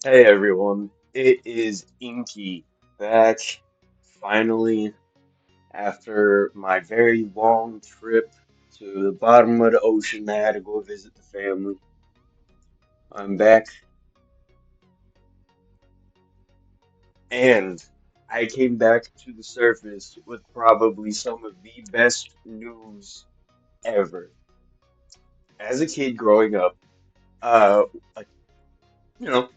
Hey everyone, it is Inky back finally after my very long trip to the bottom of the ocean. I had to go visit the family. I'm back and I came back to the surface with probably some of the best news ever. As a kid growing up, uh, like,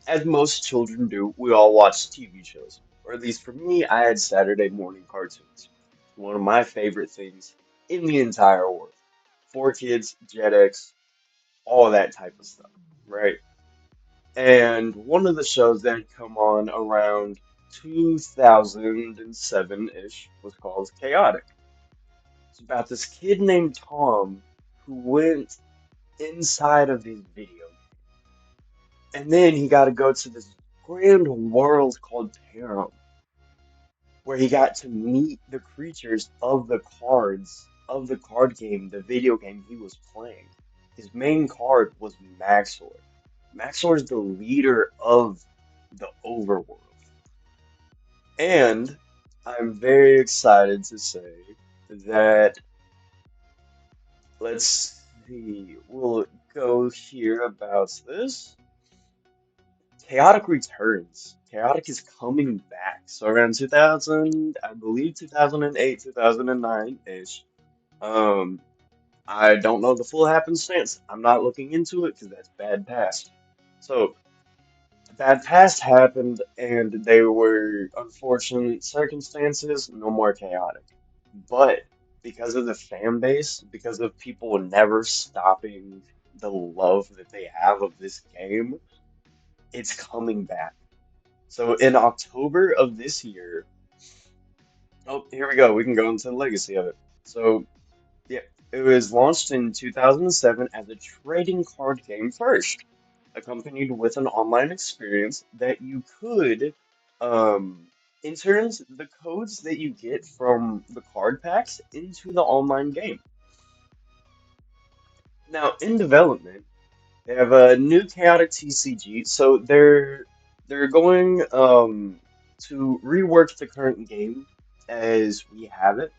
as most children do, we all watched TV shows. Or at least for me, I had Saturday morning cartoons. One of my favorite things in the entire world. Four kids, Jetix, all that type of stuff, right? And one of the shows that had come on around 2007-ish was called Chaotic. It's about this kid named Tom who went inside of his video and then he got to go to this grand world called Param, where he got to meet the creatures of the cards of the card game, the video game he was playing. His main card was Maxor. Maxor is the leader of the overworld. And I'm very excited to say that, let's see, we'll go here about this. Chaotic returns. Chaotic is coming back. So around 2000, I believe 2008, 2009-ish. Um, I don't know the full happenstance. I'm not looking into it because that's bad past. So bad past happened, and they were unfortunate circumstances. No more chaotic. But because of the fan base, because of people never stopping the love that they have of this game, it's coming back. So in October of this year, oh, here we go. We can go into the legacy of it. So, yeah, it was launched in 2007 as a trading card game first, accompanied with an online experience that you could insert the codes that you get from the card packs into the online game. Now, in development, they have a new chaotic TCG, so they're going to rework the current game as we have it.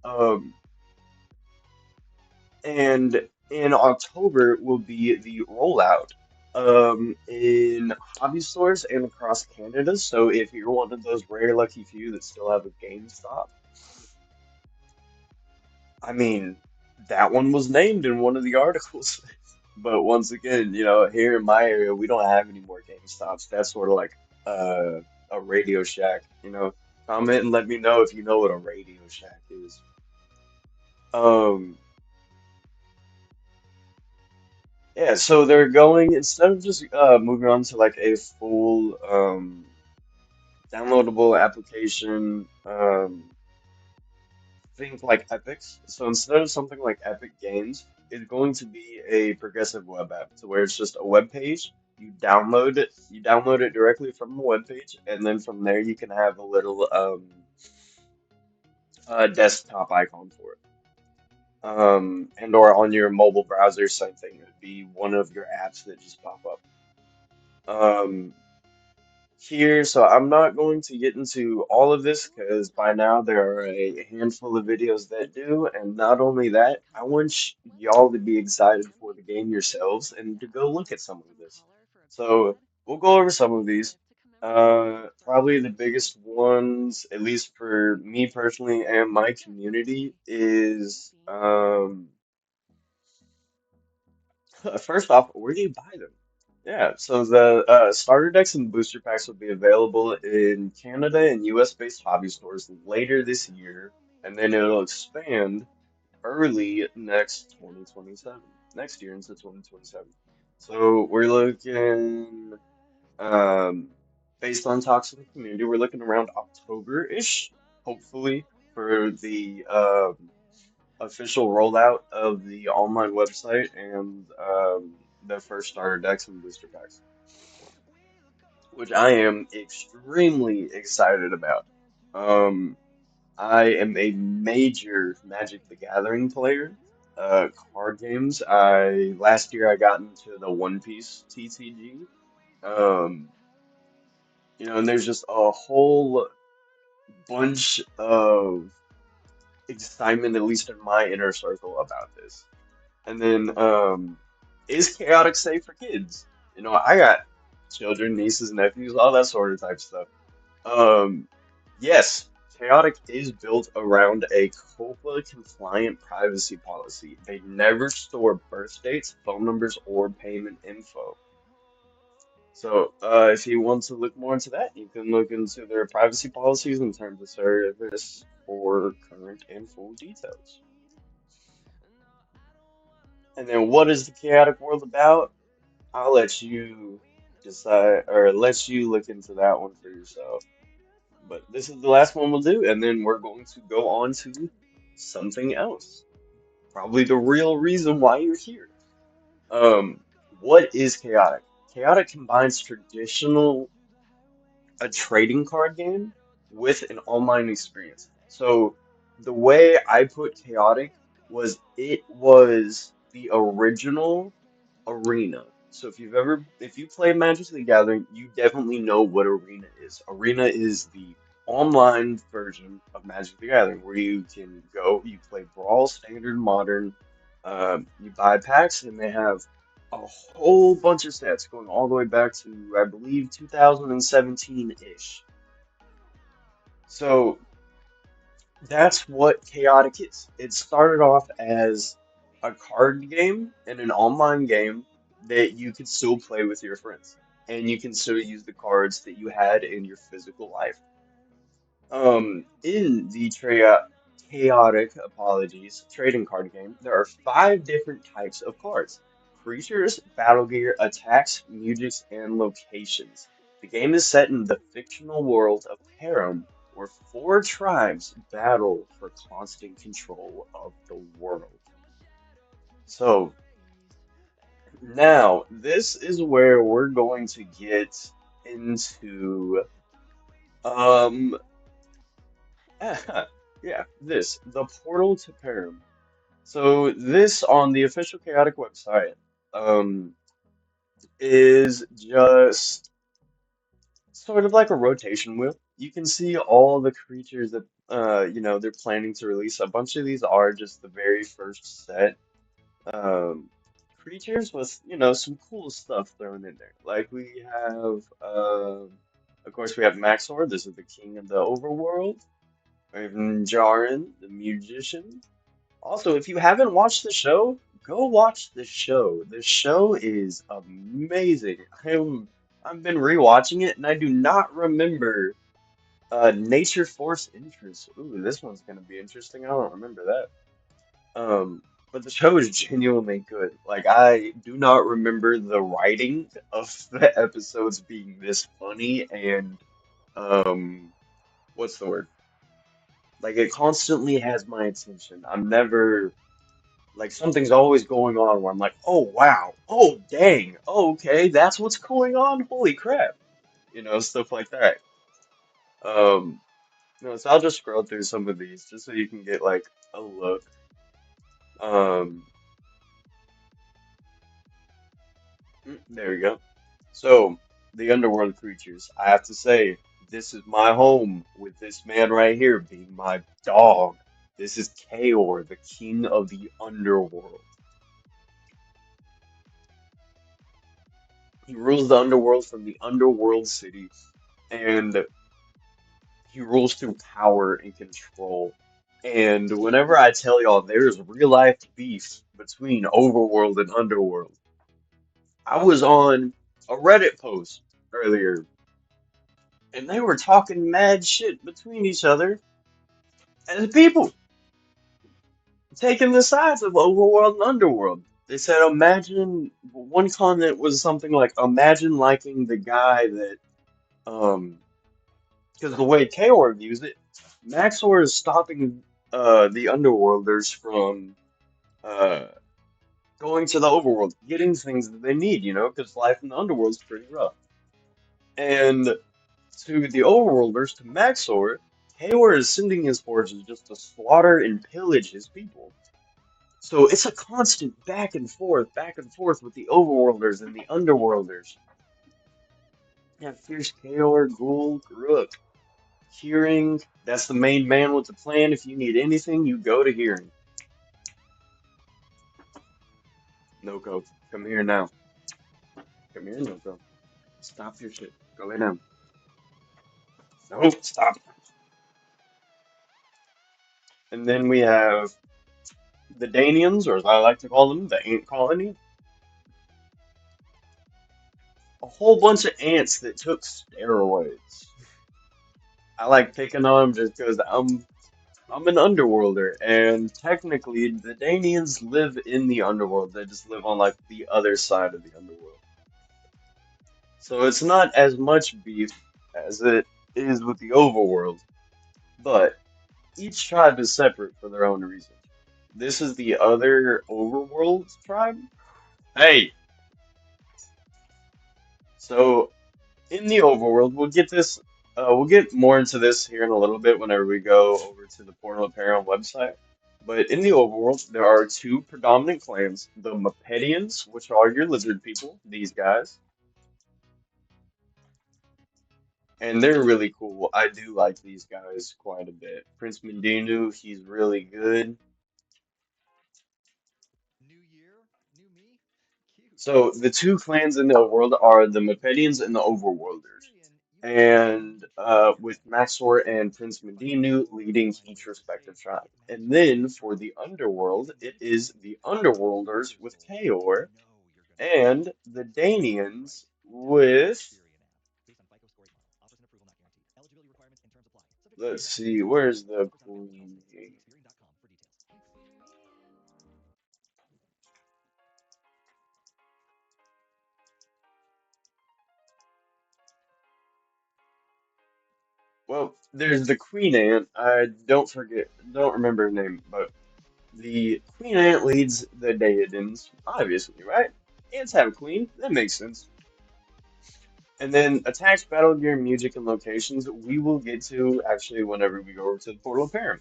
Um, and in October will be the rollout in hobby stores and across Canada. So if you're one of those rare lucky few that still have a GameStop, I mean, that one was named in one of the articles. But once again, here in my area, we don't have any more GameStops. That's sort of like uh, a Radio Shack. Comment and let me know if you know what a Radio Shack is. Um, yeah, so they're going instead of just moving on to like a full downloadable application. Think like Epics. So instead of something like Epic Games, it's going to be a progressive web app to where it's just a web page. You download it directly from the web page, and then from there you can have a little desktop icon for it. And or on your mobile browser, same thing. It would be one of your apps that just pop up. Um, Here, so I'm not going to get into all of this because by now there are a handful of videos that do, and not only that, I want y'all to be excited for the game yourselves and to go look at some of this. So we'll go over some of these. Probably the biggest ones, at least for me personally and my community, is first off, where do you buy them? Yeah, so the starter decks and booster packs will be available in Canada and US based hobby stores later this year, and then it'll expand early next year into 2027. So we're looking, um, based on talks with the community, we're looking around October-ish, hopefully, for the official rollout of the online website and the first starter decks and booster packs, which I am extremely excited about. Um, I am a major Magic the Gathering player. Card games. I last year I got into the One Piece TCG. Um, And there's just a whole bunch of excitement, at least in my inner circle, about this. And then, is chaotic safe for kids? I got children, nieces, nephews, all that sort of type stuff. Um, yes, chaotic is built around a COPA compliant privacy policy. They never store birth dates, phone numbers, or payment info. So, if you want to look more into that, you can look into their privacy policies and terms of service for current and full details. And then, what is the chaotic world about? I'll let you decide, or let you look into that one for yourself. But this is the last one we'll do, and then we're going to go on to something else. Probably the real reason why you're here. Um, what is chaotic? Chaotic combines traditional a trading card game with an online experience. So the way I put chaotic was it was the original Arena. So if you play Magic the Gathering, you definitely know what Arena is. Arena is the online version of Magic the Gathering where you can go, you play Brawl, Standard, Modern, you buy packs, and they have a whole bunch of sets going all the way back to, I believe, 2017-ish. So that's what Chaotic is. It started off as a card game and an online game that you could still play with your friends. And you can still use the cards that you had in your physical life. In the Chaotic Apologies trading card game, there are five different types of cards: creatures, battle gear, attacks, musics, and locations. The game is set in the fictional world of Param, where four tribes battle for constant control of the world. So, now this is where we're going to get into um yeah, the portal to Param. So this on the official Chaotic website um is just sort of like a rotation wheel. You can see all the creatures that they're planning to release. A bunch of these are just the very first set um creatures with, some cool stuff thrown in there. Like we have of course we have Maxor, this is the king of the overworld. We have Jaren, the magician. Also, if you haven't watched the show, go watch the show. The show is amazing. I've been rewatching it and I do not remember Nature Force Interest. Ooh, this one's gonna be interesting. I don't remember that. But the show is genuinely good. Like I do not remember the writing of the episodes being this funny and um what's the word? Like it constantly has my attention. I'm never like something's always going on where I'm like, oh wow, oh dang, oh, okay, that's what's going on. Holy crap, stuff like that. Um, so I'll just scroll through some of these just so you can get like a look. Um, there we go. So the underworld creatures, I have to say, this is my home with this man right here being my dog. This is Kaor, the king of the underworld. He rules the underworld from the underworld city, and he rules through power and control. And whenever I tell y'all there's real life beef between overworld and underworld, I was on a Reddit post earlier and they were talking mad shit between each other as people, taking the sides of overworld and underworld. They said, imagine, one comment was something like, imagine liking the guy that, um, because the way Kaor views it, Maxor is stopping the Underworlders from uh going to the overworld, getting things that they need, because life in the underworld's pretty rough. And to the overworlders, to Maxor, Hayward is sending his forces just to slaughter and pillage his people. So it's a constant back and forth with the overworlders and the underworlders. Yeah, Fierce Kaor, Ghoul, Rook. Hearing, that's the main man with the plan. If you need anything, you go to Hearing. Noko, come here now. Come here, Noko. Stop your shit. Go lay down. No, stop. And then we have the Danians, or as I like to call them, the Ant Colony. A whole bunch of ants that took steroids. I like picking on them just because I'm an underworlder, and technically the Danians live in the underworld. They just live on like the other side of the underworld. So it's not as much beef as it is with the overworld, but each tribe is separate for their own reason. This is the other overworld tribe. Hey, so in the overworld, we'll get more into this here in a little bit whenever we go over to the Portal Apparel website. But in the overworld, there are two predominant clans: the Mapedians, which are your lizard people, these guys, and they're really cool. I do like these guys quite a bit. Prince Mindinu, he's really good. So the two clans in the overworld are the Mepedians and the Overworlders. And with Maxor and Prince Medinu leading each respective tribe. And then for the underworld, it is the Underworlders with Kaor and the Danians with, let's see, where's the queen? Well, there's the Queen Ant. I don't remember her name, but the Queen Ant leads the Daedans, obviously, right? Ants have a queen. That makes sense. And then attached battle gear, music, and locations we will get to actually whenever we go over to the Portal of Param.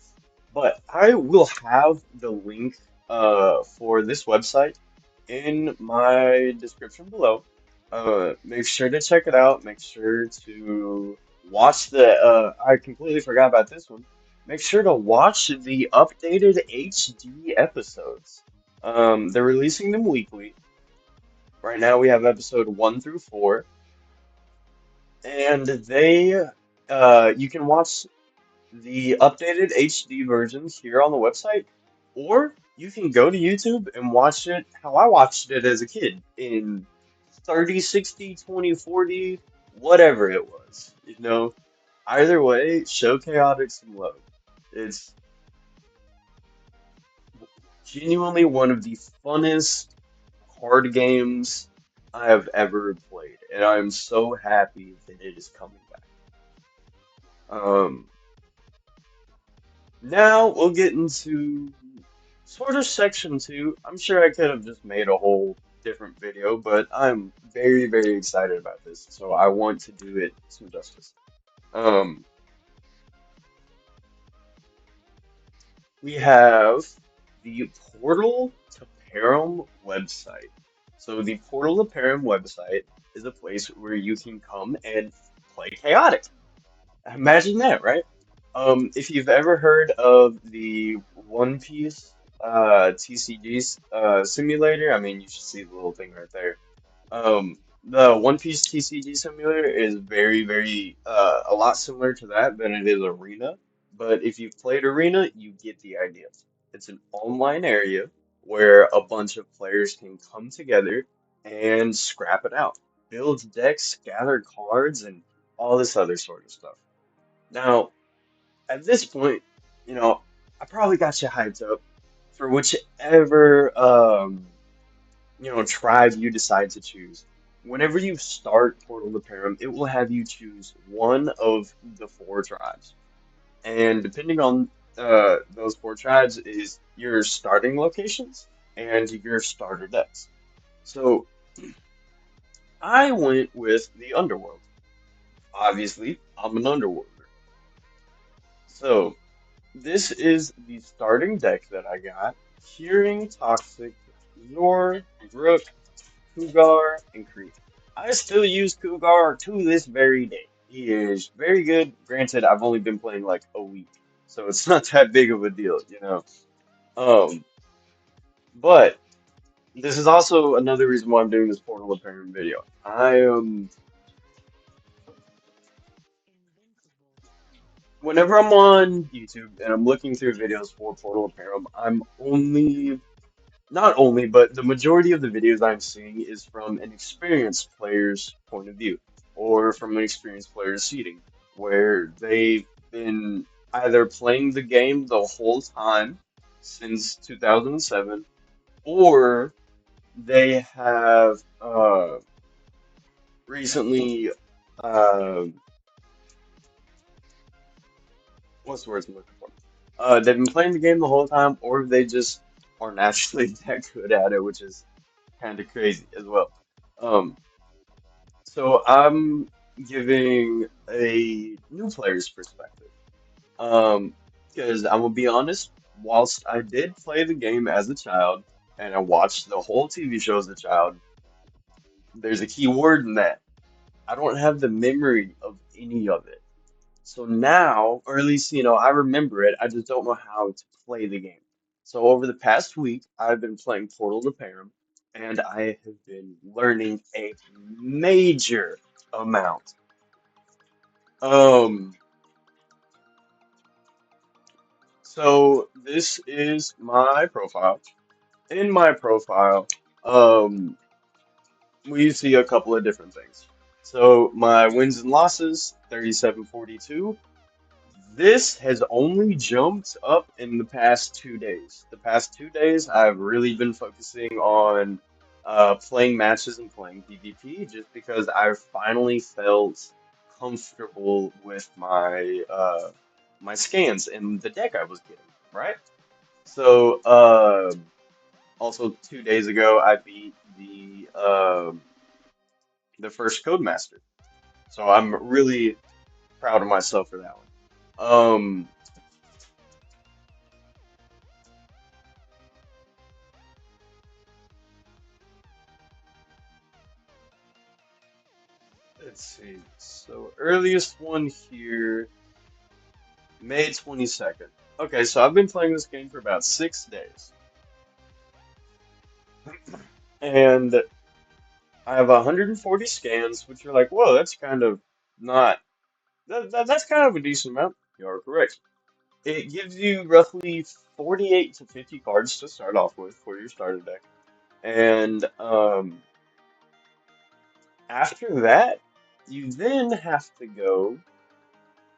But I will have the link for this website in my description below. Make sure to check it out. Make sure to watch I completely forgot about this one. Make sure to watch the updated HD episodes. They're releasing them weekly. Right now we have episode 1 through 4, and you can watch the updated HD versions here on the website, or you can go to YouTube and watch it how I watched it as a kid in 30, 60, 20, 40, whatever it was. Either way, show Chaotix some love. It's genuinely one of the funnest card games I have ever played, and I'm so happy that it is coming back. Um, Now we'll get into sort of section two. I'm sure I could have just made a whole different video, but I'm very, very excited about this, so I want to do it some justice. Um, we have the Portal to Param website. So the Portal to Param website is a place where you can come and play Chaotic. Imagine that, right? If you've ever heard of the One Piece TCG simulator, I mean, you should see the little thing right there. The One Piece TCG simulator is very, very a lot similar to that than it is Arena. But if you've played Arena, you get the idea. It's an online area where a bunch of players can come together and scrap it out, build decks, gather cards, and all this other sort of stuff. Now, at this point, you know, I probably got you hyped up for whichever tribe you decide to choose. Whenever you start Portal to Param, it will have you choose one of the four tribes. And depending on those four tribes is your starting locations and your starter decks. So I went with the Underworld. Obviously, I'm an Underworlder. So this is the starting deck that I got. Hearing, Toxic, Zor, Rook, Cougar, and Creep. I still use Cougar to this very day. He is very good. Granted, I've only been playing like a week, so it's not that big of a deal, you know. Um, but this is also another reason why I'm doing this Portal of Pain video. Whenever I'm on YouTube and I'm looking through videos for Portal of Pain, I'm only not only, but the majority of the videos I'm seeing is from an experienced player's point of view, or from an experienced player's seating, where they've been either playing the game the whole time since 2007, or they have recently, uh, what's the word I'm looking for? They've been playing the game the whole time, or they just are naturally that good at it, which is kind of crazy as well. Um, So I'm giving a new player's perspective. Um, because I'm gonna be honest, whilst I did play the game as a child and I watched the whole TV show as a child, there's a key word in that. I don't have the memory of any of it. So now, or at least, I remember it, I just don't know how to play the game. So over the past week, I've been playing Portal to Param, and I have been learning a major amount. Um, so this is my profile. In my profile, um, we see a couple of different things. So my wins and losses, 37-42. This has only jumped up in the past 2 days. The past 2 days, I've really been focusing on playing matches and playing PvP just because I finally felt comfortable with my scans and the deck I was getting, right? So, also 2 days ago, I beat the first Codemaster. So I'm really proud of myself for that one. Let's see. So earliest one here, May 22nd. Okay, so I've been playing this game for about 6 days, and I have 140 scans, which are like, whoa, that's kind of not that's kind of a decent amount. You are correct. It gives you roughly 48 to 50 cards to start off with for your starter deck, and after that, you then have to go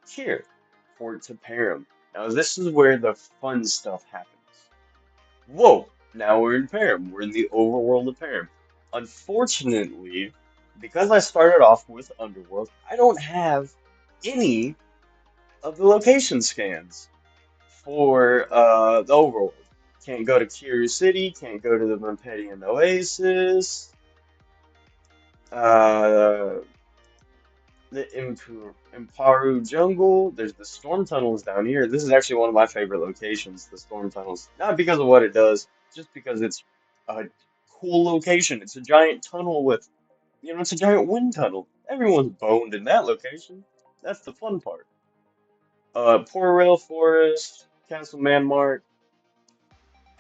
here for to pair them. Now this is where the fun stuff happens. Whoa! Now we're in Param. We're in the overworld of Param. Unfortunately, because I started off with Underworld, I don't have any of the location scans for the overworld. Can't go to Kiri City, can't go to the Mempedian Oasis, uh, the Imparu Jungle. There's the Storm Tunnels down here. This is actually one of my favorite locations, the Storm Tunnels. Not because of what it does, just because it's a cool location. It's a giant tunnel with, it's a giant wind tunnel. Everyone's boned in that location. That's the fun part. Port Rail Forest, Castle Manmark,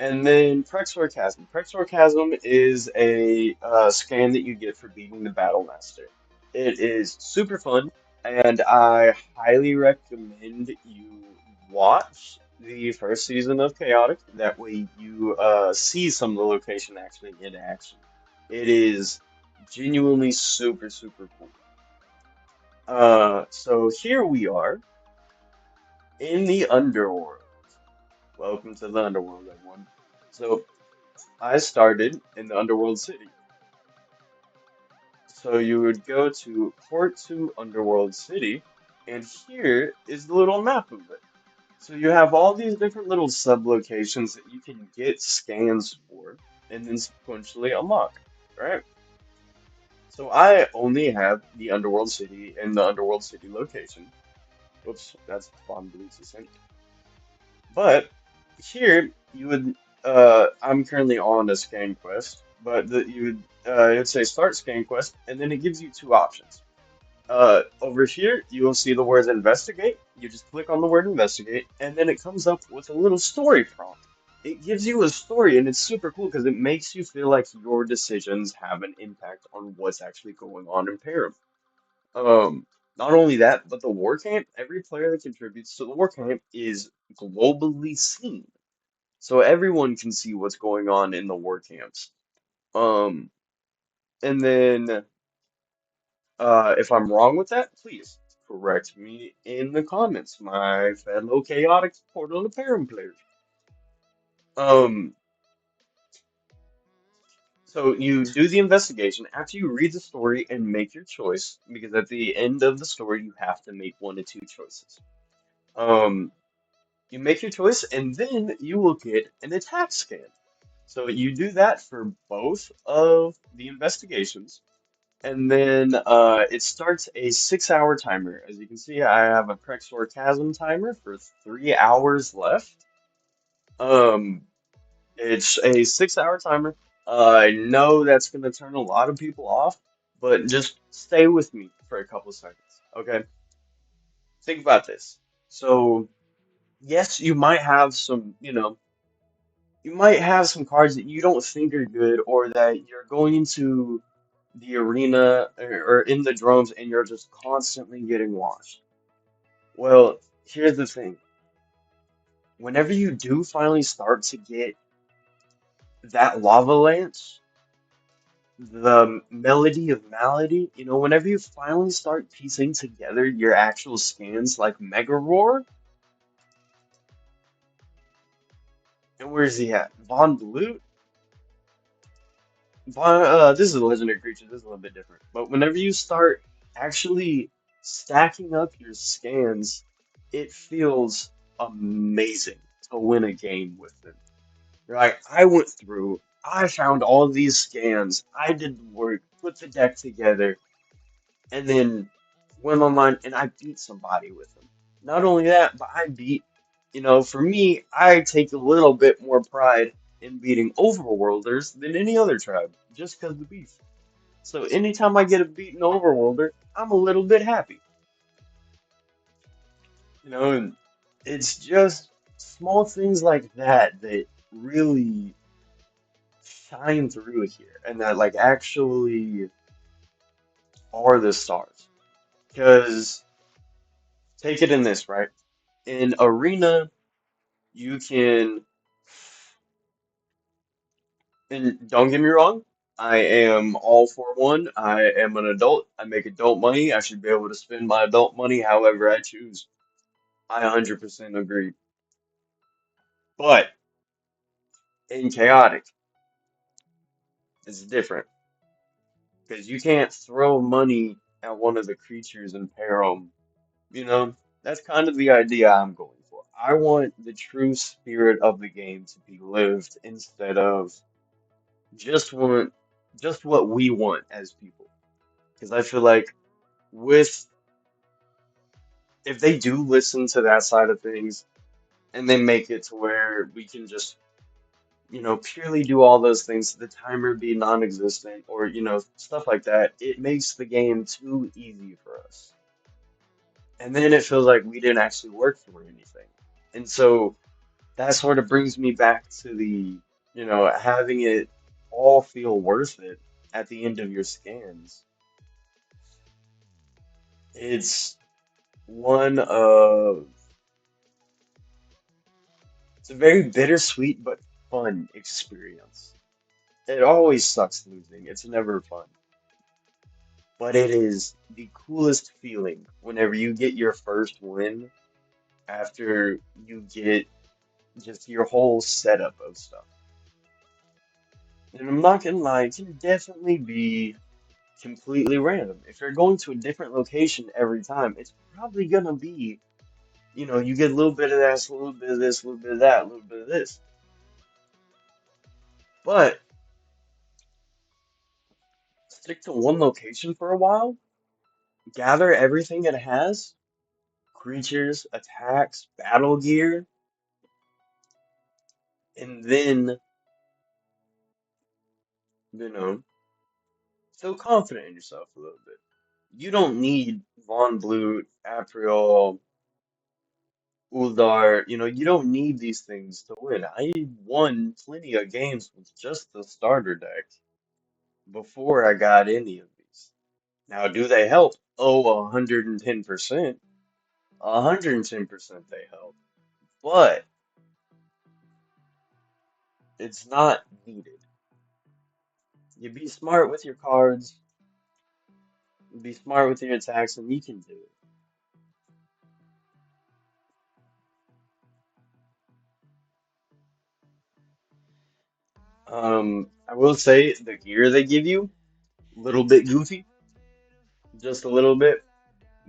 and then Prexor Chasm. Prexor Chasm is a scan that you get for beating the Battle Master. It is super fun, and I highly recommend you watch the first season of Chaotic. That way you see some of the location actually in action. It is genuinely super, super cool. So here we are in the Underworld. Welcome to the Underworld, everyone. So I started in the Underworld City. So you would go to Port to Underworld City, and here is the little map of it. So you have all these different little sub-locations that you can get scans for, and then sequentially unlock, right? So I only have the Underworld City and the Underworld City location. Whoops, that's Bomb Blue Sync. But here you would I'm currently on a scan quest but it'd say start scan quest, and then it gives you two options. Over here, you will see the words investigate. You just click on the word investigate, and then it comes up with a little story prompt. It gives you a story, and it's super cool because it makes you feel like your decisions have an impact on what's actually going on in Param. Um, Not only that, but the war camp, every player that contributes to the war camp is globally seen. So everyone can see what's going on in the war camps. Um, and then if I'm wrong with that, please correct me in the comments, my fellow chaotic Portal of Param players. Um, so you do the investigation after you read the story and make your choice, because at the end of the story you have to make one of two choices. Um, you make your choice, and then you will get an attack scan. So you do that for both of the investigations. And then it starts a 6 hour timer. As you can see, I have a Prexor Chasm timer for 3 hours left. Um, it's a 6 hour timer. I know that's going to turn a lot of people off, but just stay with me for a couple seconds, okay? Think about this. So, yes, you might have some, you might have some cards that you don't think are good, or that you're going into the arena or in the drums and you're just constantly getting washed. Well, here's the thing. Whenever you do finally start to get that lava lance, the melody of malady, whenever you finally start piecing together your actual scans like Mega Roar, and where's he at? Von Blute? This is a legendary creature, this is a little bit different. But whenever you start actually stacking up your scans, it feels amazing to win a game with them. Right, I went through, I found all these scans, I did the work, put the deck together, and then went online and I beat somebody with them. Not only that, but I beat, for me, I take a little bit more pride in beating Overworlders than any other tribe, just because of the beef. So anytime I get a beaten Overworlder, I'm a little bit happy. And it's just small things like that that really shine through here and that like actually are the stars. Because take it in this, right? In Arena, you can, and don't get me wrong, I am all for one. I am an adult. I make adult money. I should be able to spend my adult money however I choose. I 100% agree. But in Chaotic, it's different. Because you can't throw money at one of the creatures and pair them. That's kind of the idea I'm going for. I want the true spirit of the game to be lived instead of just want just what we want as people. Because I feel like with if they do listen to that side of things and they make it to where we can just, purely do all those things, the timer be non-existent or, stuff like that, it makes the game too easy for us. And then it feels like we didn't actually work for anything. And so that sort of brings me back to the, having it all feel worth it at the end of your scans. It's one of, it's a very bittersweet but fun experience. It always sucks losing, it's never fun. But it is the coolest feeling whenever you get your first win after you get just your whole setup of stuff. And I'm not gonna lie, it can definitely be completely random. If you're going to a different location every time, it's probably gonna be, you get a little bit of that, a little bit of this, a little bit of that, a little bit of this. But stick to one location for a while, gather everything it has, creatures, attacks, battle gear, and then you know, feel confident in yourself a little bit. You don't need Von Blute, Apriol, Uldar, you don't need these things to win. I won plenty of games with just the starter deck before I got any of these. Now, do they help? Oh, 110%. 110% they help. But it's not needed. You be smart with your cards, be smart with your attacks, and you can do it. I will say the gear they give you, a little bit goofy, just a little bit,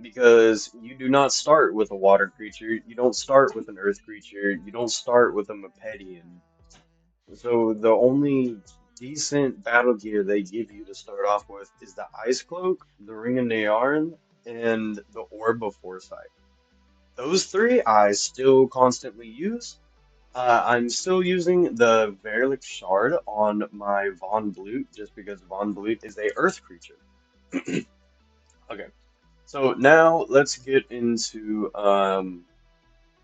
because you do not start with a water creature, you don't start with an earth creature, you don't start with a Mepedian. So the only decent battle gear they give you to start off with is the Ice Cloak, the Ring of Nearn, and the Orb of Foresight. Those three I still constantly use. I'm still using the Verlic Shard on my Von Blute just because Von Blute is a Earth creature. Okay, so now let's get into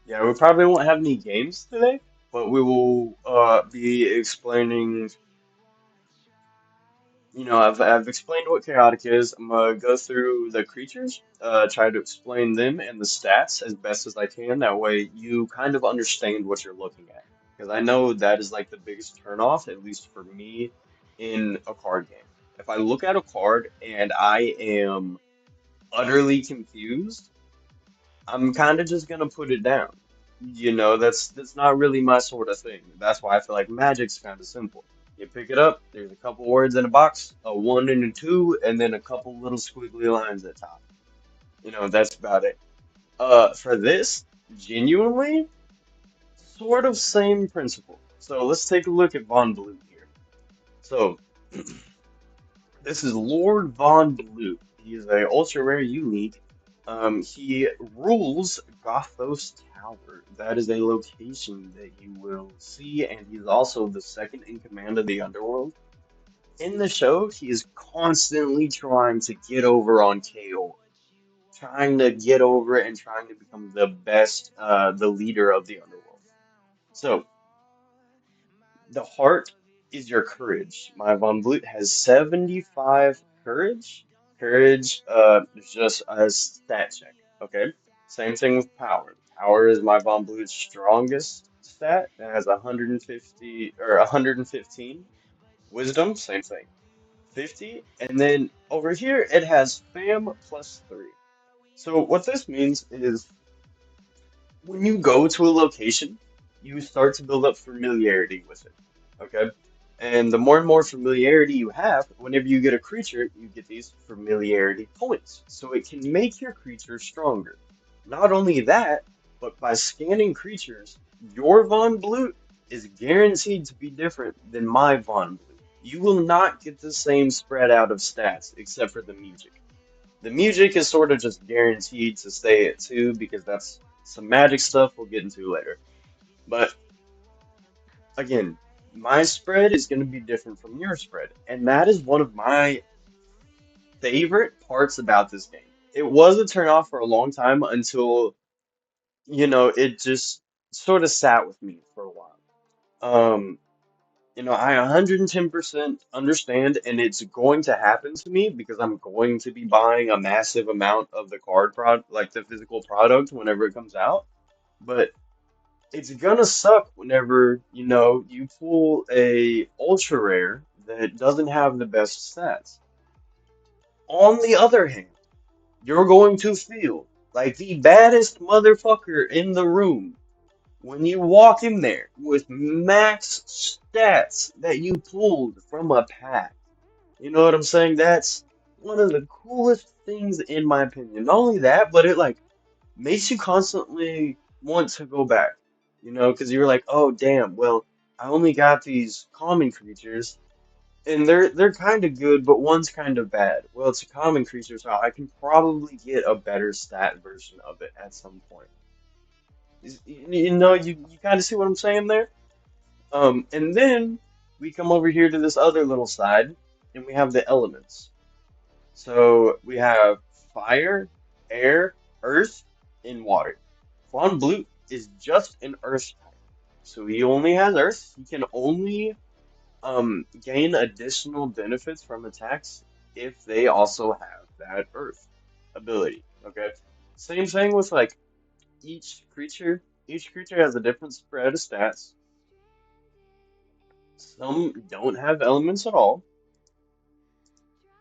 yeah, we probably won't have any games today, but we will be explaining. I've explained what chaotic is. I'm gonna go through the creatures, try to explain them and the stats as best as I can. That way you kind of understand what you're looking at. Because I know that is like the biggest turnoff, at least for me, in a card game. If I look at a card and I am utterly confused, I'm kind of just gonna put it down. That's not really my sort of thing. That's why I feel like Magic's kind of simple. You pick it up, there's a couple words in a box, a one and a two, and then a couple little squiggly lines at top. That's about it. For this, genuinely, sort of same principle. So let's take a look at Von Blue here. So this is Lord Von Blue. He is a ultra rare unique. He rules Gothos Tower. That is a location that you will see, and he's also the second in command of the underworld. In the show, he is constantly trying to get over on KO, trying to get over it and trying to become the best, the leader of the underworld. So the heart is your courage. My Von Blut has 75 courage. Courage is just a stat check. Okay. Same thing with power. Power is my Von Blut's strongest stat. It has 150 or 115. Wisdom, same thing. 50. And then over here it has fam plus 3. So what this means is when you go to a location, you start to build up familiarity with it. Okay? And the more and more familiarity you have, whenever you get a creature, you get these familiarity points. So it can make your creature stronger. Not only that, but by scanning creatures, your Von Blute is guaranteed to be different than my Von Blute. You will not get the same spread out of stats except for the music. The music is sort of just guaranteed to stay at 2 because that's some magic stuff we'll get into later. But again, my spread is going to be different from your spread, and that is one of my favorite parts about this game. It was a turnoff for a long time until, it just sort of sat with me for a while. Um, I 110% understand, and it's going to happen to me because I'm going to be buying a massive amount of the card product, like the physical product, whenever it comes out. But it's gonna suck whenever, you pull a ultra rare that doesn't have the best stats. On the other hand, you're going to feel like the baddest motherfucker in the room when you walk in there with max stats that you pulled from a pack. You know what I'm saying? That's one of the coolest things in my opinion. Not only that, but it like makes you constantly want to go back. Because you're like, oh damn, well, I only got these common creatures, and they're kind of good, but one's kind of bad. Well, it's a common creature, so I can probably get a better stat version of it at some point. You kind of see what I'm saying there. And then we come over here to this other little side, and we have the elements. So we have fire, air, earth, and water. Von Blue is just an earth type. So he only has earth. He can only gain additional benefits from attacks if they also have that earth ability. Okay. Same thing with like each creature. Each creature has a different spread of stats. Some don't have elements at all.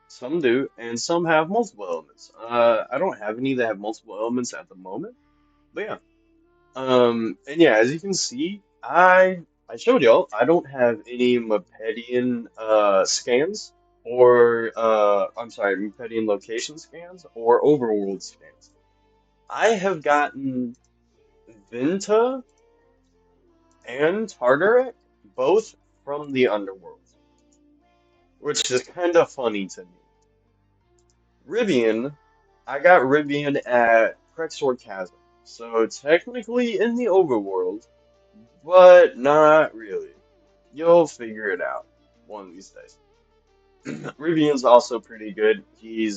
Some do, and some have multiple elements. I don't have any that have multiple elements at the moment, but yeah. And yeah, as you can see, I showed y'all I don't have any Mepedian scans or I'm sorry, Mepedian location scans or overworld scans. I have gotten Vinta and Tartaret both from the underworld, which is kind of funny to me. Rivian, I got Rivian at Crexor Chasm, so technically in the overworld, but not really. You'll figure it out one of these days. Rivian's also pretty good. He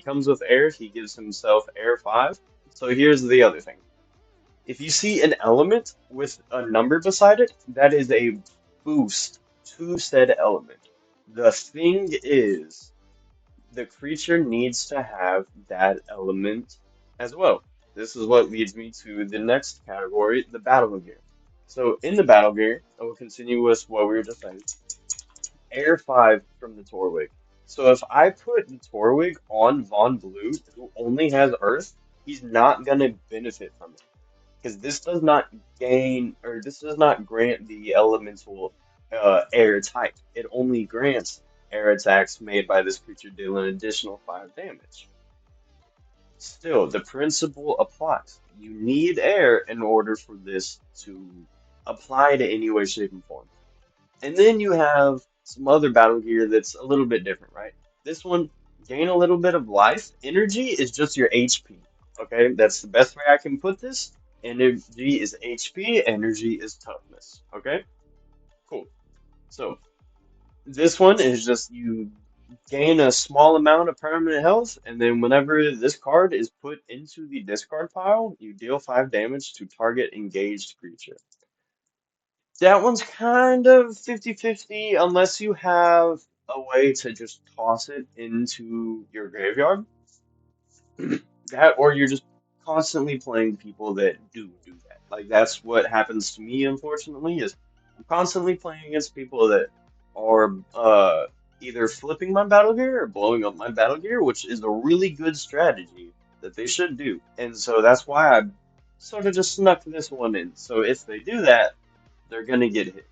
comes with air, he gives himself air 5. So here's the other thing. If you see an element with a number beside it, that is a boost to said element. The thing is, the creature needs to have that element as well. This is what leads me to the next category, the battle gear. So in the battle gear, I will continue with what we were just saying. Air 5 from the Torwig. So if I put the Torwig on Von Blue, who only has Earth, he's not gonna benefit from it. Because this does not gain, or this does not grant the elemental air type. It only grants air attacks made by this creature deal an additional 5 damage. Still, the principle applies. You need air in order for this to apply to any way, shape, and form. And then you have some other battle gear that's a little bit different, right? This one, gain a little bit of life. Energy is just your HP. Okay, that's the best way I can put this. Energy is HP, energy is toughness. Okay, cool. So this one is just you gain a small amount of permanent health, and then whenever this card is put into the discard pile, you deal 5 damage to target engaged creature. That one's kind of 50-50 unless you have a way to just toss it into your graveyard. That or you're just constantly playing people that do that. Like that's what happens to me, unfortunately, is I'm constantly playing against people that are either flipping my battle gear or blowing up my battle gear, which is a really good strategy that they should do. And so that's why I sort of just snuck this one in. So if they do that, they're gonna get hit.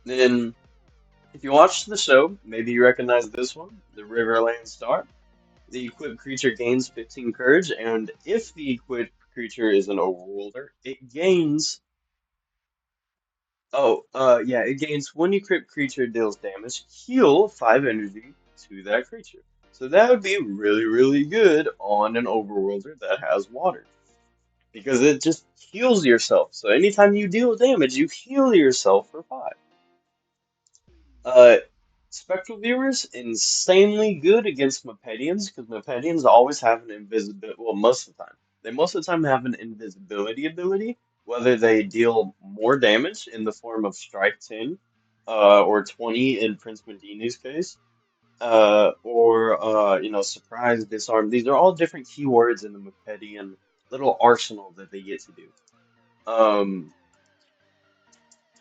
Then if you watch the show, maybe you recognize this one, the Riverland Star. The equipped creature gains 15 courage, and if the equipped creature is an overworlder, it gains. Yeah, it gains when equipped creature deals damage, heal 5 energy to that creature. So that would be really, really good on an overworlder that has water. Because it just heals yourself. So anytime you deal damage, you heal yourself for 5. Uh, Spectral Viewers, insanely good against Mepedians, because Mepedians always have an invisibility, well, most of the time. They most of the time have an invisibility ability, whether they deal more damage in the form of Strike 10, or 20 in Prince Medini's case, or, Surprise, Disarm. These are all different keywords in the Mepedian little arsenal that they get to do. Um,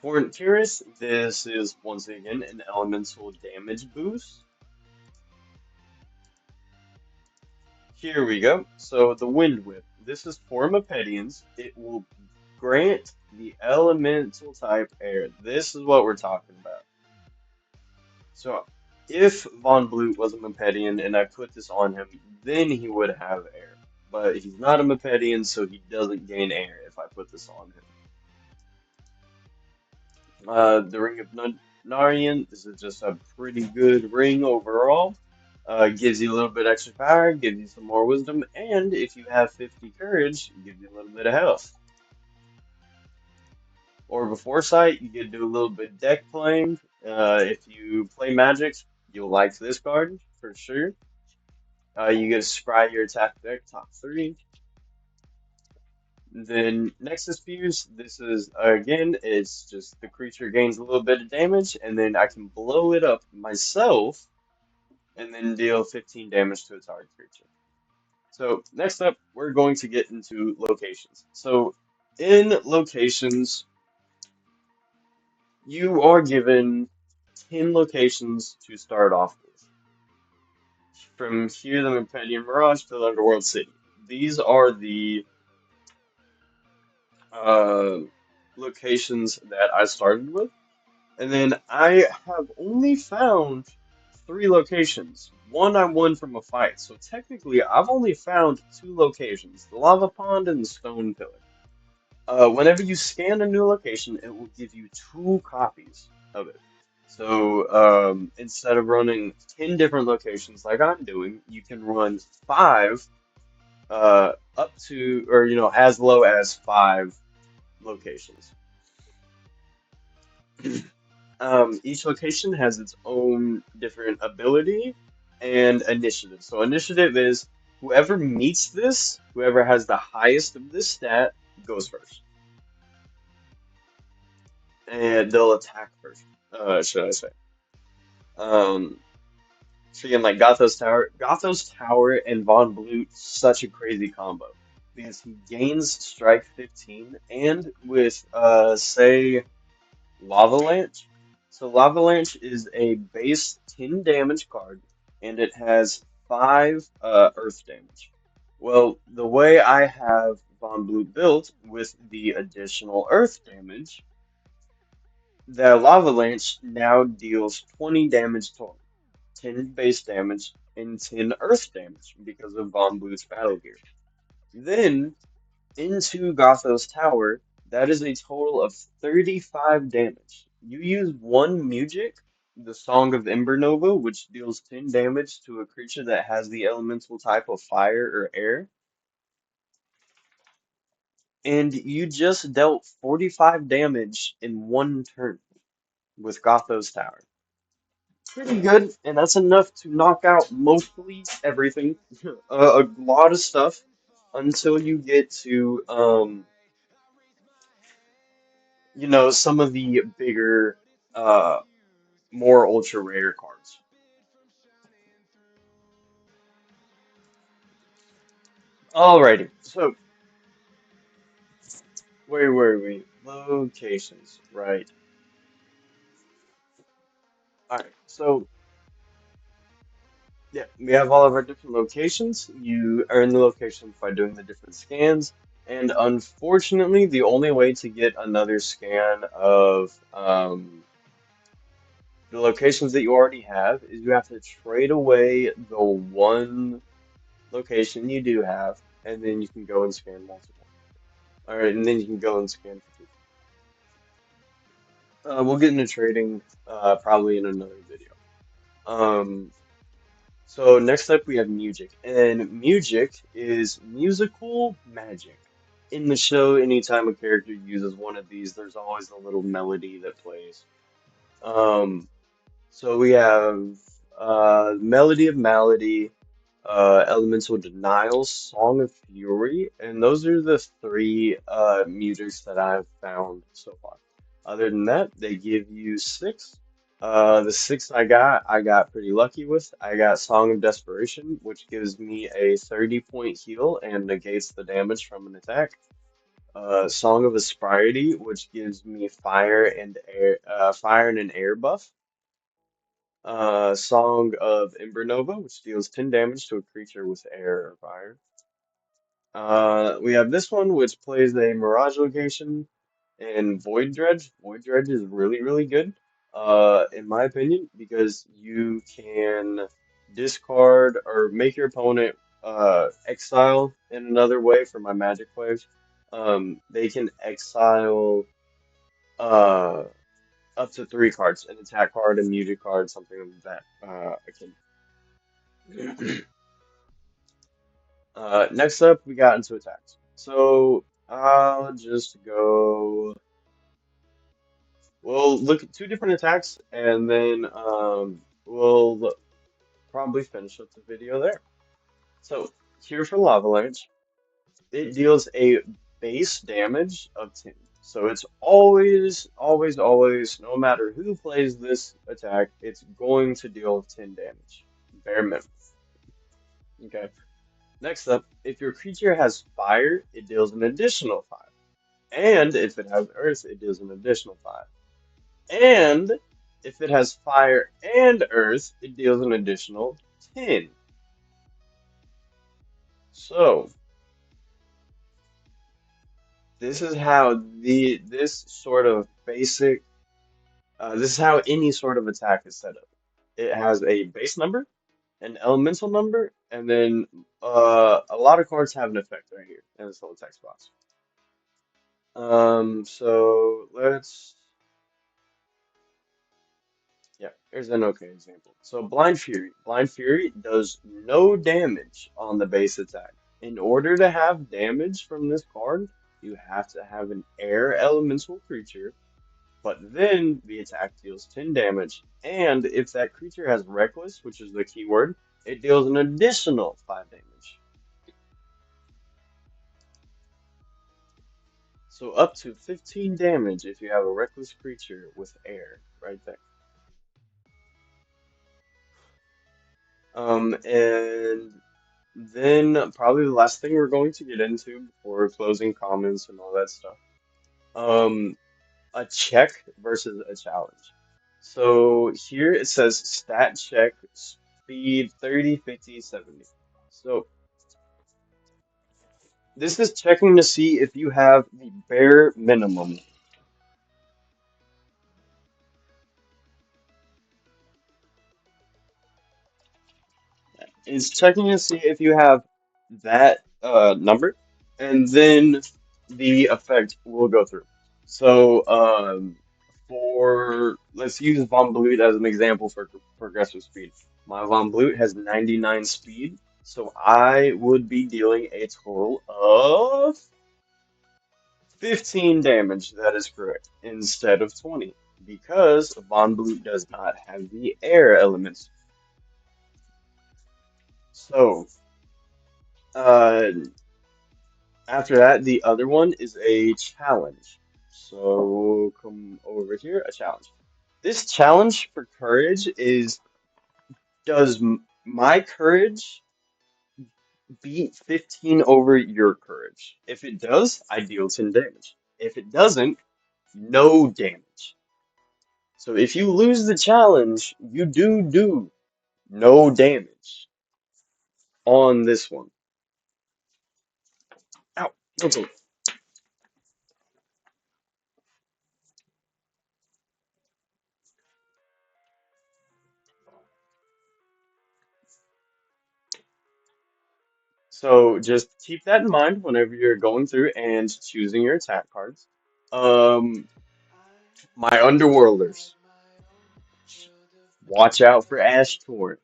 For Curious, this is once again an elemental damage boost. Here we go. So the Wind Whip. This is for Mepedians. It will grant the elemental type air. This is what we're talking about. So if Von Blute was a Mepedian and I put this on him, then he would have air. But he's not a Mepedian, so he doesn't gain air if I put this on him. The Ring of Narian, this is just a pretty good ring overall. Gives you a little bit extra power, gives you some more wisdom, and if you have 50 courage, it gives you a little bit of health. or before sight, you get to do a little bit deck playing. If you play Magic, you'll like this card for sure. You get to scry your attack deck top three. Then Nexus Fuse, this is again, it's just the creature gains a little bit of damage, and then I can blow it up myself, and then deal 15 damage to a target creature. So next up, we're going to get into locations. So in locations, you are given 10 locations to start off with. From here, the Imperial Mirage to the Underworld City. These are the uh, locations that I started with. And then I have only found three locations. One I won from a fight, so technically I've only found two locations, the lava pond and the stone pillar. Whenever you scan a new location, it will give you two copies of it. So instead of running 10 different locations like I'm doing, you can run five up to, or as low as five locations. Each location has its own different ability and initiative. So initiative is whoever meets this, whoever has the highest of this stat goes first, and they'll attack first. Should I say? Um, so again, like Gothos Tower and Von Blute, such a crazy combo because he gains strike 15, and with say Lavalanche. So Lavalanche is a base 10 damage card, and it has 5 earth damage. Well, the way I have Von Blue built with the additional earth damage, the Lavalanche now deals 20 damage total, 10 base damage, and 10 earth damage because of Von Blue's battle gear. Then into Gothos Tower, that is a total of 35 damage. You use one Music, the Song of Ember Nova, which deals 10 damage to a creature that has the elemental type of fire or air, and you just dealt 45 damage in one turn with Gothos Tower. Pretty good, and that's enough to knock out mostly everything, a lot of stuff, until you get to some of the bigger, uh, more ultra rare cards. Alrighty, so where were we? Locations, right? Alright, so yeah, we have all of our different locations. You earn the locations by doing the different scans, and unfortunately, the only way to get another scan of the locations that you already have is you have to trade away the one location you do have, and then you can go and scan multiple. All right, and then you can go and scan for two. We'll get into trading probably in another video. Um, so next up we have music, and music is musical magic. In the show, anytime a character uses one of these, there's always a little melody that plays. Um, so we have Melody of Malady, Elemental Denial, Song of Fury, and those are the three musics that I've found so far. Other than that, they give you six. The six I got pretty lucky with. I got Song of Desperation, which gives me a 30-point heal and negates the damage from an attack. Song of Aspriety, which gives me fire and an air buff. Song of Ember Nova, which deals 10 damage to a creature with air or fire. We have this one, which plays a Mirage location and Void Dredge. Void Dredge is really, really good, in my opinion, because you can discard or make your opponent exile in another way for my Magic players. They can exile uh, up to three cards, an attack card, a music card, something like that. Next up, we got into attacks. So I'll just go. we'll look at two different attacks, and then we'll probably finish up the video there. So here for Lavalanche, it deals a base damage of 10. So it's always, always, always, no matter who plays this attack, it's going to deal 10 damage. Bare minimum. Okay. Next up, if your creature has fire, it deals an additional 5. And if it has earth, it deals an additional 5. And if it has fire and earth, it deals an additional 10. So this is how this sort of basic this is how any sort of attack is set up. It has a base number, an elemental number, and then a lot of cards have an effect right here in this little text box. So yeah, here's an okay example. So Blind Fury. Blind Fury does no damage on the base attack. In order to have damage from this card, you have to have an air elemental creature, but then the attack deals 10 damage. And if that creature has Reckless, which is the keyword, it deals an additional 5 damage. So up to 15 damage if you have a Reckless creature with air right there. And then probably the last thing we're going to get into before closing comments and all that stuff. Um, a check versus a challenge. So here it says stat check speed 30, 50, 70. So this is checking to see if you have the bare minimum. It's checking to see if you have that number, and then the effect will go through. So, for let's use Von Blute as an example for progressive speed. My Von Blute has 99 speed, so I would be dealing a total of 15 damage. That is correct, instead of 20, because Von Blute does not have the air elements. So, uh, after that, the other one is a challenge. So come over here, a challenge. This challenge for courage is, does my courage beat 15 over your courage? If it does, I deal 10 damage. If it doesn't, no damage. So if you lose the challenge, you do no damage on this one. Ow. Okay. So just keep that in mind whenever you're going through and choosing your attack cards. Um, my Underworlders. Watch out for Ash Torrent.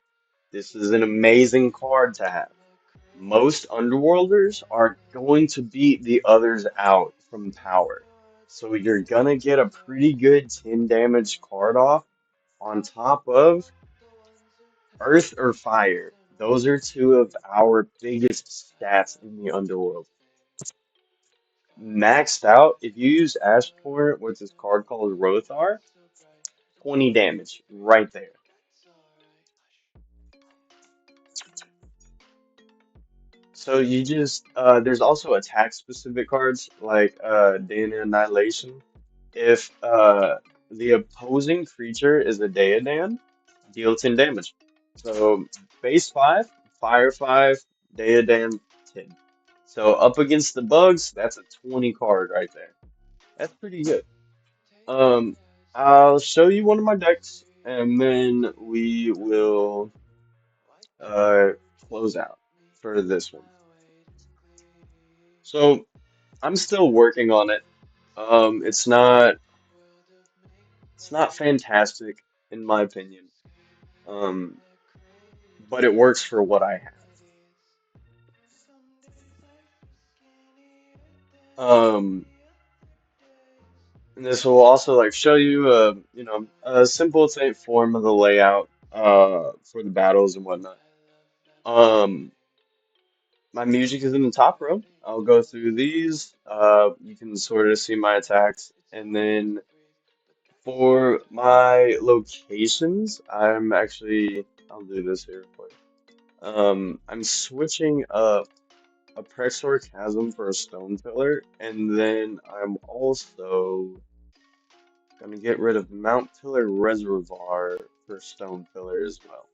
This is an amazing card to have. Most Underworlders are going to beat the others out from power. So you're gonna get a pretty good 10 damage card off on top of Earth or Fire. Those are two of our biggest stats in the Underworld. Maxed out, if you use Ash Torrent with this card called Rothar, 20 damage right there. So you just there's also attack specific cards like Dana Annihilation. If the opposing creature is a Daedan, deal 10 damage. So base 5, fire 5, Daedan 10. So up against the bugs, that's a 20 card right there. That's pretty good. Um, I'll show you one of my decks, and then we will uh close out for this one. So I'm still working on it. It's not fantastic in my opinion. Um, but it works for what I have. Um, And this will also like show you a simple form of the layout for the battles and whatnot. Um, my music is in the top row. I'll go through these. You can sort of see my attacks, and then for my locations, I'll do this here for you. I'm switching up a Prexor Chasm for a Stone Pillar, and then I'm also gonna get rid of Mount Pillar Reservoir for Stone Pillar as well.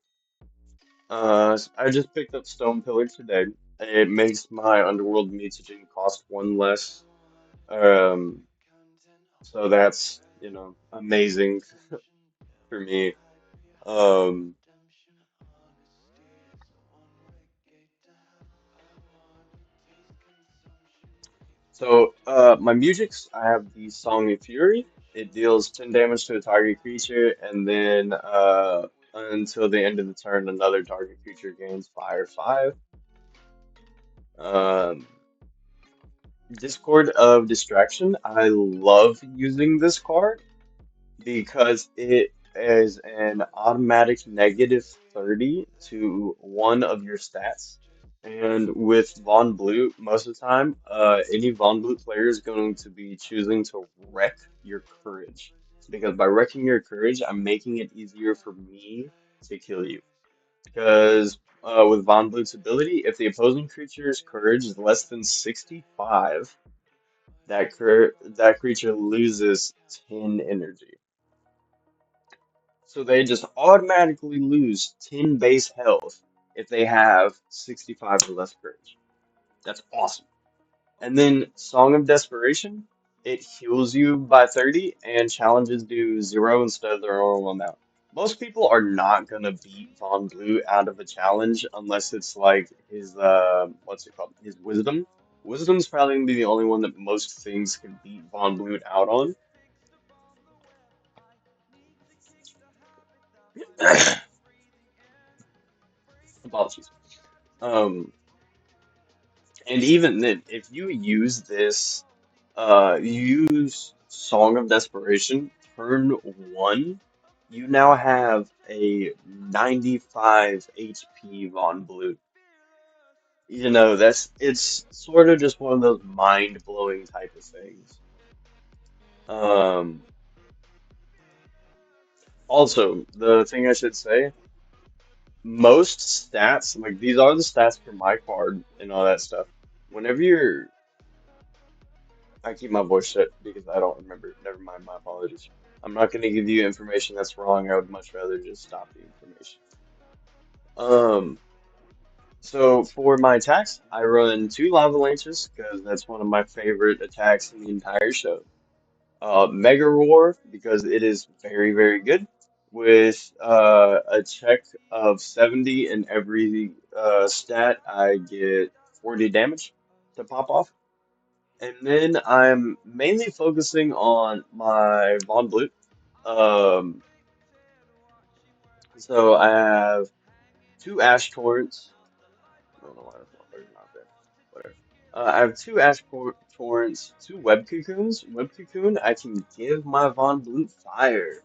I just picked up Stone Pillar today. It makes my Underworld Mutagen cost one less. Um, so that's, amazing for me. Um, my musics, I have the Song of Fury. It deals 10 damage to a target creature, and then until the end of the turn, another target creature gains Fire 5. Um, Discord of Distraction. I love using this card because it is an automatic negative 30 to one of your stats. And with Von Blue, most of the time, any Von Blue player is going to be choosing to wreck your courage. Because by wrecking your courage, I'm making it easier for me to kill you. Because with Von Blue's ability, if the opposing creature's courage is less than 65, that creature loses 10 energy. So they just automatically lose 10 base health if they have 65 or less courage. That's awesome. And then Song of Desperation, it heals you by 30 and challenges do 0 instead of their normal amount. Most people are not gonna beat Von Blue out of a challenge unless it's like his what's it called? His Wisdom. Wisdom's probably gonna be the only one that most things can beat Von Blue out on. Apologies. Um, and even then, if you use this, you use Song of Desperation, turn one, you now have a 95 HP Von Blue. It's sort of just one of those mind-blowing type of things. Um, Also, the thing I should say, most stats, like these are the stats for my card and all that stuff. Whenever you're I keep my voice shut because I don't remember. Never mind, my apologies. I'm not going to give you information that's wrong. I would much rather just stop the information. Um, so for my attacks, I run two Lava Lances because that's one of my favorite attacks in the entire show. Mega Roar because it is very, very good with a check of 70 in every stat. I get 40 damage to pop off. And then I'm mainly focusing on my Von Blue. Um, so I have two Ash Torrents. I don't know why that's not there. Whatever. I have two Torrents, two Web Cocoons. Web Cocoon, I can give my Von Blue fire.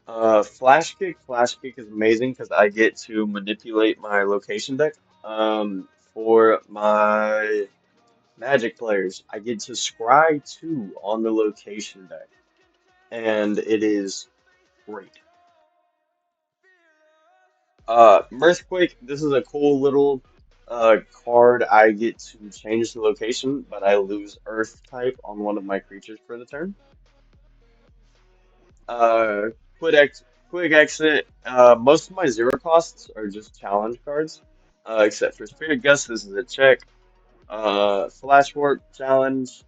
Flash Kick is amazing because I get to manipulate my location deck. For my Magic players, I get to scry 2 on the location deck, and it is great. Mirthquake, this is a cool little card. I get to change the location, but I lose Earth type on one of my creatures for the turn. Uh, quick exit. Most of my zero costs are just challenge cards, except for Spirit Gust. This is a check. Flash Warp challenge.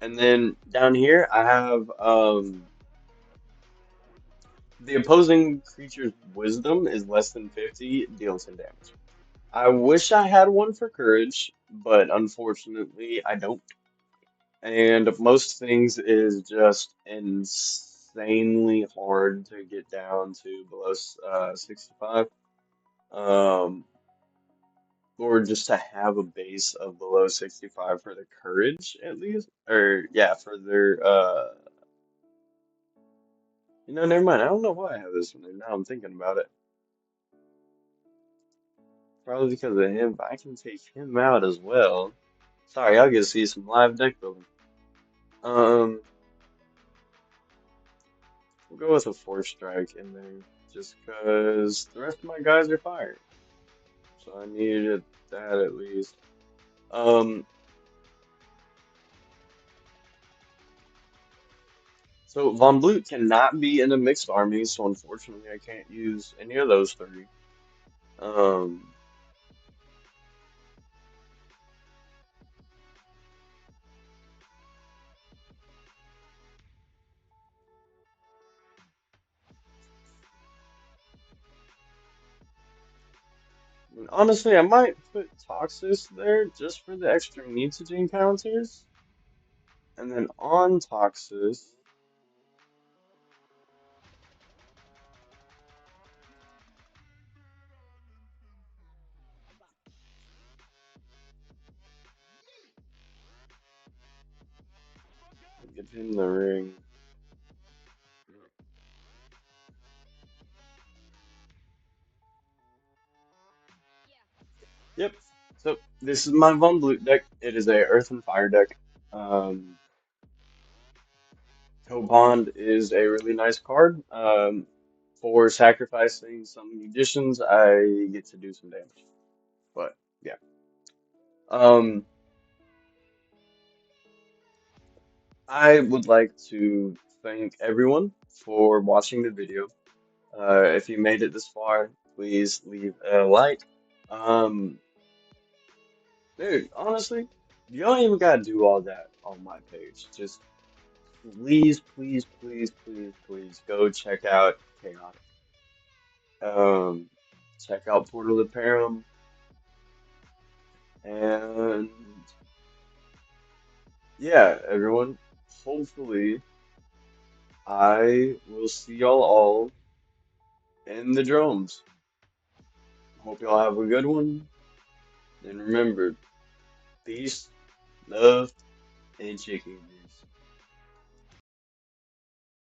And then down here, I have the opposing creature's wisdom is less than 50, deals 10 damage. I wish I had one for courage, but unfortunately I don't. And most things is just insanely hard to get down to below 65. Um, or just to have a base of below 65 for the courage at least, or yeah, for their never mind. I don't know why I have this one there. Now I'm thinking about it. Probably because of him, but I can take him out as well. Sorry, I'll get to see some live deck building. Um, we'll go with a Force Strike in there, just because the rest of my guys are fired. So I needed that at least. Um, so Von Blut cannot be in a mixed army, so unfortunately I can't use any of those three. Um, and honestly, I might put Toxis there just for the extra mutagen counters, and then on Toxis, give him the ring. Yep. So this is my Von Blut deck. It is a Earth and Fire deck. Um, Cobond is a really nice card. For sacrificing some magicians, I get to do some damage. But yeah. Um, I would like to thank everyone for watching the video. If you made it this far, please leave a like. Um, dude, honestly, you don't even gotta do all that on my page. Just please, please, please, please, please go check out Chaotic. Um, check out Portal to Param, and yeah, everyone. Hopefully, I will see y'all all in the drones. Hope y'all have a good one, and remember, peace, love, and chicken grease.